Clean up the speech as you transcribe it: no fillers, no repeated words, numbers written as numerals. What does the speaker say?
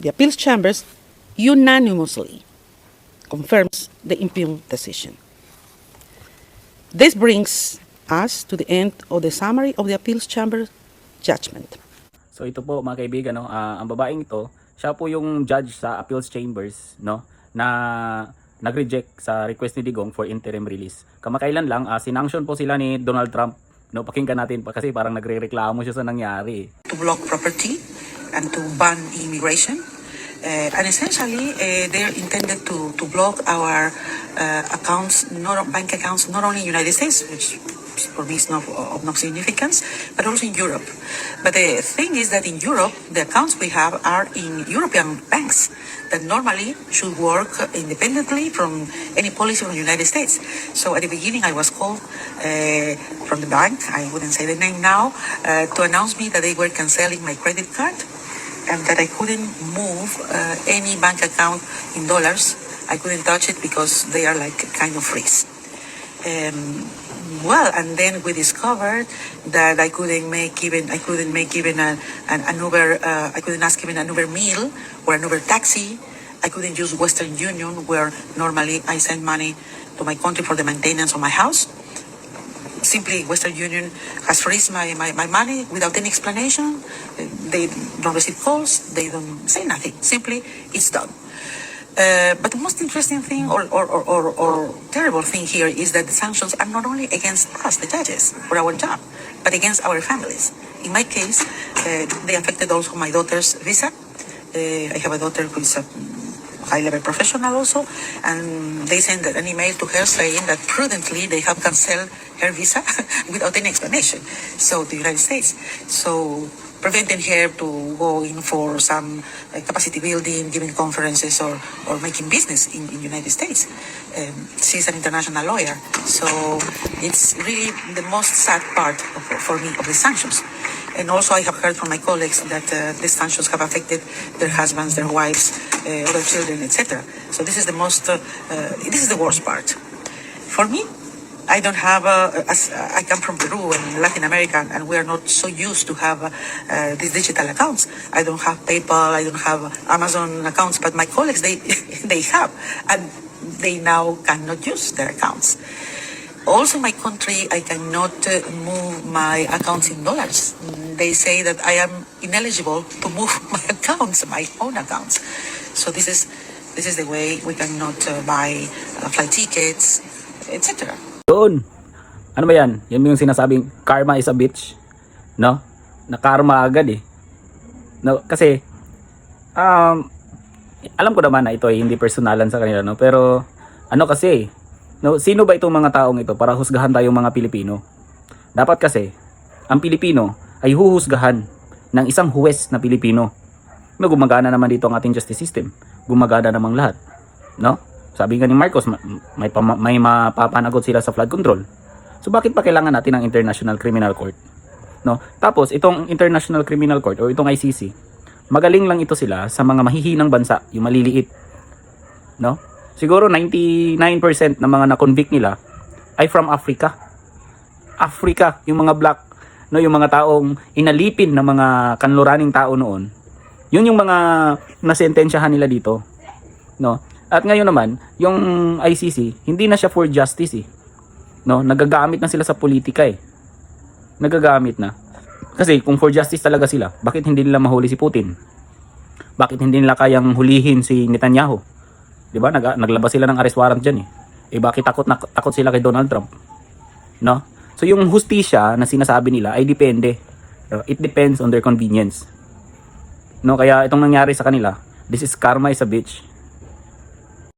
the appeals chambers unanimously confirms the impugned decision. This brings us to the end of the summary of the appeals chamber judgment. So ito po mga kaibigan, no, ang babaeng ito, siya po yung judge sa appeals chambers, no, na nag-reject sa request ni Digong for interim release. Kamakailan lang, sinanction po sila ni Donald Trump. No, pakinggan natin pa kasi parang nagrereklamo siya sa nangyari. To block property and to ban immigration. And essentially, they're intended to block our accounts, bank accounts, not only in the United States, which for me is not of no significance, but also in Europe. But the thing is that in Europe, the accounts we have are in European banks that normally should work independently from any policy from the United States. So at the beginning, I was called from the bank, I wouldn't say the name now, to announce me that they were canceling my credit card and that I couldn't move any bank account in dollars. I couldn't touch it because they are like kind of freeze. Well, and then we discovered that I couldn't make even an Uber. I couldn't ask even an Uber meal or an Uber taxi. I couldn't use Western Union, where normally I send money to my country for the maintenance of my house. Simply, Western Union has frozen my money without any explanation. They don't receive calls. They don't say nothing. Simply, it's done. But the most interesting thing or terrible thing here is that the sanctions are not only against us, the judges, for our job, but against our families. In my case, they affected also my daughter's visa. I have a daughter who is a high-level professional also, and they sent an email to her saying that prudently they have canceled her visa without any explanation. So to the United States. So preventing her to go in for some capacity building, giving conferences or making business in the United States. She's an international lawyer. So it's really the most sad part for me of the sanctions. And also I have heard from my colleagues that the sanctions have affected their husbands, their wives, other children, etc. So this is this is the worst part. For me, I don't have, I come from Peru and Latin America, and we are not so used to have these digital accounts. I don't have PayPal, I don't have Amazon accounts, but my colleagues, they have, and they now cannot use their accounts. Also, in my country, I cannot move my accounts in dollars. They say that I am ineligible to move my accounts, my own accounts. So this is the way we cannot buy flight tickets, etc. Doon. Ano ba yan? Yan yung sinasabing karma is a bitch. No? Na karma agad eh. No, kasi alam ko naman na ito ay hindi personalan sa kanila, no? Pero ano kasi, no, sino ba itong mga taong ito para husgahan tayong mga Pilipino? Dapat kasi ang Pilipino ay huhusgahan ng isang huwes na Pilipino. No, gumagana naman dito ang ating justice system. Gumagana namang lahat, no? Sabi nga ni Marcos, may mapapanagot sila sa flood control. So bakit pa kailangan natin ng International Criminal Court? No? Tapos itong International Criminal Court o itong ICC, magaling lang ito sila sa mga mahihinang bansa, yung maliliit. No? Siguro 99% ng mga na-convict nila ay from Africa. Africa, yung mga black, no, yung mga taong inalipin ng mga kanluraning tao noon. Yun yung mga nasentensyahan nila dito. No? At ngayon naman, yung ICC, hindi na siya for justice eh. No, nagagamit na sila sa politika eh. Nagagamit na. Kasi kung for justice talaga sila, bakit hindi nila mahuli si Putin? Bakit hindi nila kayang hulihin si Netanyahu? 'Di ba? Naglabas sila ng arrest warrant diyan eh. Eh bakit takot sila kay Donald Trump? No? So yung hustisya na sinasabi nila ay depende. It depends on their convenience. No, kaya itong nangyari sa kanila, this is karma is a bitch.